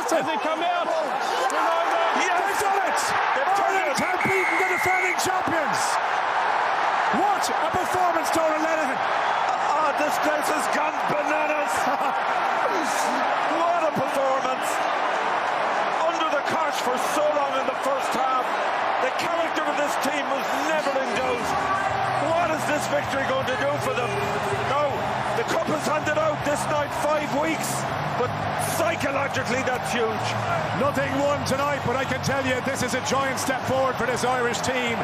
Austin. Has it come out? Yes. They've done it. Ireland have beaten the defending champions. What a performance, Donal Lenihan. This place has gone bananas. What a performance. Under the cosh for so long in the first half. The character of this team was never in doubt. What is this victory going to do for them? No, the cup is handed out this night, 5 weeks, but psychologically that's huge. Nothing won tonight, but I can tell you this is a giant step forward for this Irish team.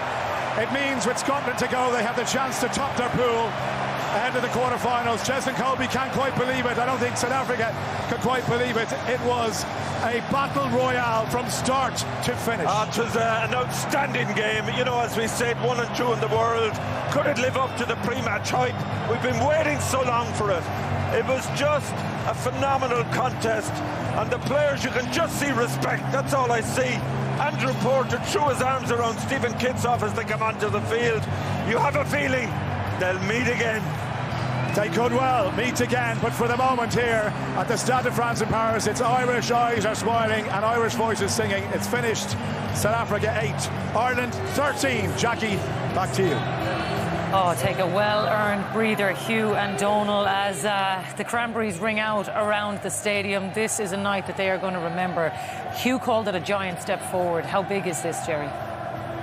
It means with Scotland to go, they have the chance to top their pool ahead of the quarterfinals. Cheslin Colby can't quite believe it. I don't think South Africa could quite believe it. It was a battle royale from start to finish. It was an outstanding game. You know, as we said, 1 and 2 in the world. Could it live up to the pre-match hype? We've been waiting so long for it. It was just a phenomenal contest. And the players, you can just see respect. That's all I see. Andrew Porter threw his arms around Stephen Kitsoff as they come onto the field. You have a feeling they'll meet again. They could well meet again, but for the moment here at the Stade de France in Paris, it's Irish eyes are smiling and Irish voices singing. It's finished. South Africa 8, Ireland 13. Jackie, back to you. Oh, take a well-earned breather, Hugh and Donal, as the Cranberries ring out around the stadium. This is a night that they are going to remember. Hugh called it a giant step forward. How big is this, Jerry?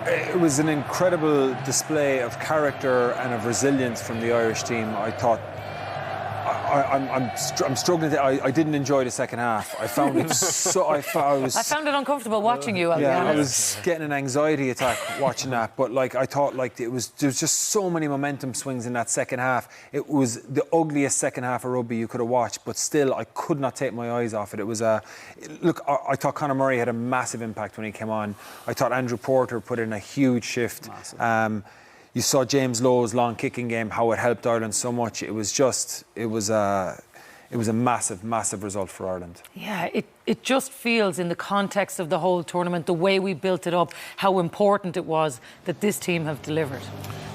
It was an incredible display of character and of resilience from the Irish team. I thought I'm struggling. I didn't enjoy the second half. I found it so. I found it uncomfortable watching you. I'll be honest. I was getting an anxiety attack watching that. But I thought there was just so many momentum swings in that second half. It was the ugliest second half of rugby you could have watched. But still, I could not take my eyes off it. It was I thought Conor Murray had a massive impact when he came on. I thought Andrew Porter put in a huge shift. You saw James Lowe's long kicking game, how it helped Ireland so much. It was a massive, massive result for Ireland. Yeah, it just feels, in the context of the whole tournament, the way we built it up, how important it was that this team have delivered.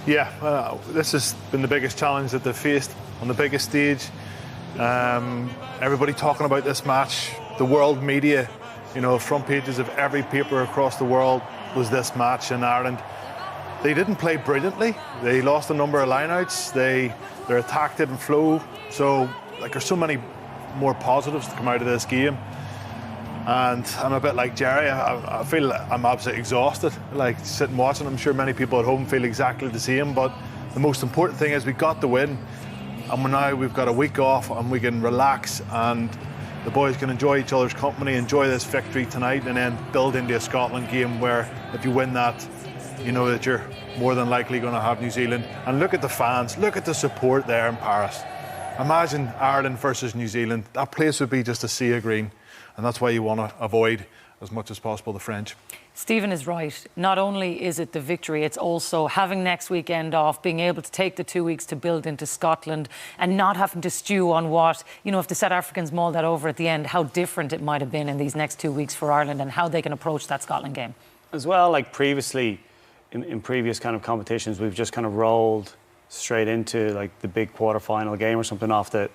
Yeah, this has been the biggest challenge that they've faced on the biggest stage. Everybody talking about this match, the world media, front pages of every paper across the world was this match in Ireland. They didn't play brilliantly. They lost a number of lineouts. Their attack didn't flow. So, there's so many more positives to come out of this game. And I'm a bit like Jerry. I feel I'm absolutely exhausted. Sitting watching, I'm sure many people at home feel exactly the same. But the most important thing is we got the win. And we've got a week off and we can relax. And the boys can enjoy each other's company, enjoy this victory tonight, and then build into a Scotland game where if you win that, you know that you're more than likely going to have New Zealand. And look at the fans, look at the support there in Paris. Imagine Ireland versus New Zealand. That place would be just a sea of green. And that's why you want to avoid, as much as possible, the French. Stephen is right. Not only is it the victory, it's also having next weekend off, being able to take the 2 weeks to build into Scotland and not having to stew on what, if the South Africans mauled that over at the end, how different it might have been in these next 2 weeks for Ireland and how they can approach that Scotland game. As well, previously, in previous kind of competitions, we've just kind of rolled straight into the big quarter-final game or something off the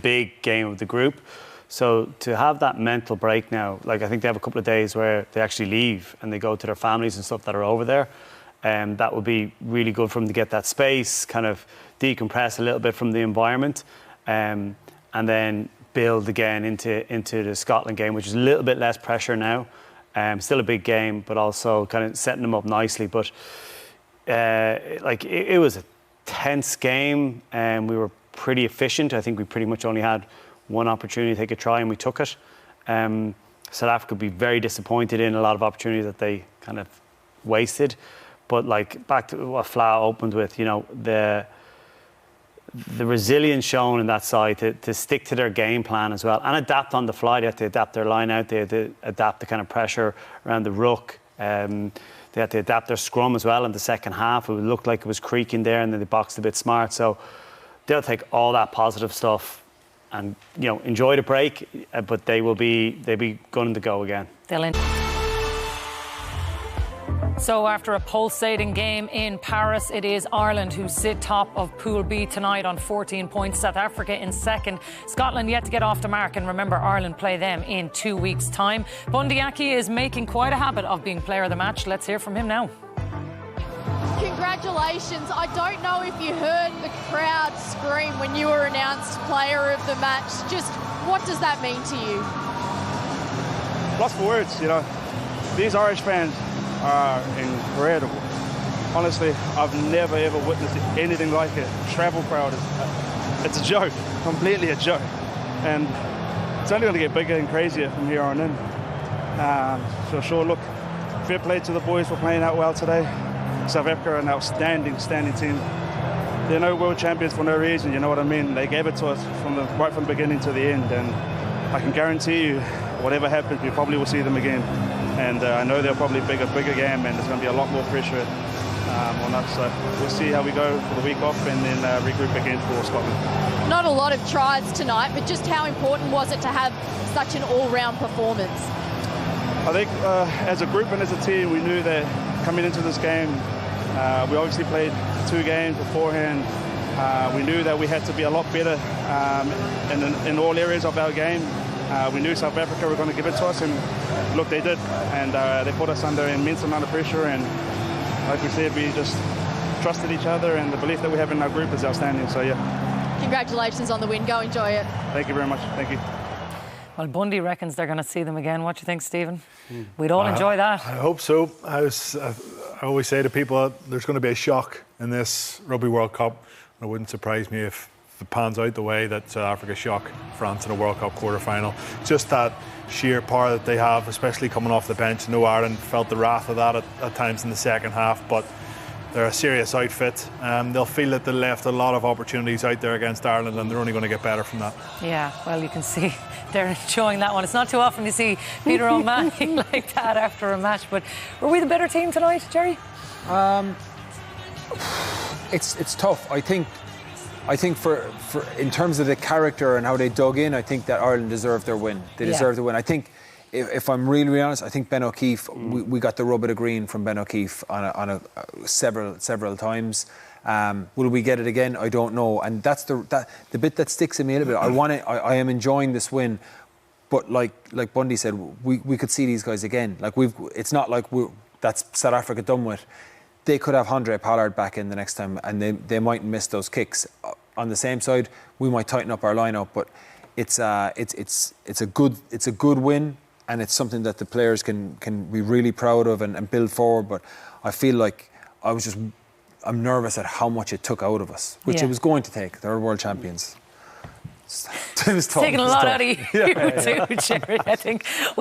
big game of the group. So to have that mental break now, I think they have a couple of days where they actually leave and they go to their families and stuff that are over there. That would be really good for them to get that space, kind of decompress a little bit from the environment, and then build again into the Scotland game, which is a little bit less pressure now. Still a big game, but also kind of setting them up nicely. But it was a tense game, and we were pretty efficient. I think we pretty much only had one opportunity to take a try, and we took it. South Africa would be very disappointed in a lot of opportunities that they kind of wasted. But back to what Fla opened with, the resilience shown in that side to stick to their game plan as well and adapt on the fly. They had to adapt their line out, they had to adapt the kind of pressure around the ruck. They had to adapt their scrum as well in the second half. It looked like it was creaking there, and then they boxed a bit smart. So they'll take all that positive stuff and enjoy the break, but they'll be gunning to go again. They'll So after a pulsating game in Paris, it is Ireland who sit top of Pool B tonight on 14 points. South Africa in second. Scotland yet to get off the mark. And remember, Ireland play them in 2 weeks' time. Bundee Aki is making quite a habit of being player of the match. Let's hear from him now. Congratulations. I don't know if you heard the crowd scream when you were announced player of the match. Just what does that mean to you? Lost for words, you know. These Irish fans are incredible. Honestly, I've never ever witnessed anything like it. Travel crowd it's a joke, completely a joke, and it's only going to get bigger and crazier from here on in. For sure, look, fair play to the boys for playing out well today. South Africa are an outstanding team. They're no world champions for no reason, you know what I mean? They gave it to us right from the beginning to the end, and I can guarantee you, whatever happens, we probably will see them again. And I know they're probably a bigger game, and there's going to be a lot more pressure on us. So we'll see how we go for the week off, and then regroup again for Scotland. Not a lot of tries tonight, but just how important was it to have such an all-round performance? I think as a group and as a team, we knew that coming into this game, we obviously played 2 games beforehand. We knew that we had to be a lot better in all areas of our game. We knew South Africa were going to give it to us, and look, they did. And they put us under an immense amount of pressure, and like we said, we just trusted each other, and the belief that we have in our group is outstanding. So, yeah. Congratulations on the win. Go enjoy it. Thank you very much. Thank you. Well, Bundee reckons they're going to see them again. What do you think, Stephen? We'd all enjoy that. I hope so. I always say to people, there's going to be a shock in this Rugby World Cup. It wouldn't surprise me if it pans out the way that South Africa shock France in a World Cup quarter-final. Just that sheer power that they have, especially coming off the bench. I know Ireland felt the wrath of that at times in the second half, but they're a serious outfit. They'll feel that they left a lot of opportunities out there against Ireland, and they're only going to get better from that. Yeah, well, you can see they're enjoying that one. It's not too often you see Peter O'Mahony like that after a match, but were we the better team tonight, Jerry? It's tough. I think for in terms of the character and how they dug in, I think that Ireland deserved their win. They deserved the win. I think, if I'm really honest, I think Ben O'Keefe, we got the rub of the green from Ben O'Keefe on several times. Will we get it again? I don't know. And that's the bit that sticks in me a little bit. I am enjoying this win, but like Bundee said, we could see these guys again. Like it's not like that's South Africa done with. They could have Handré Pollard back in the next time, and they might miss those kicks. On the same side, we might tighten up our lineup, but it's a good win, and it's something that the players can be really proud of and build forward. But I feel like I'm nervous at how much it took out of us, which it was going to take. They're world champions. It was tough. Taking a lot out of you too, Jerry, I think.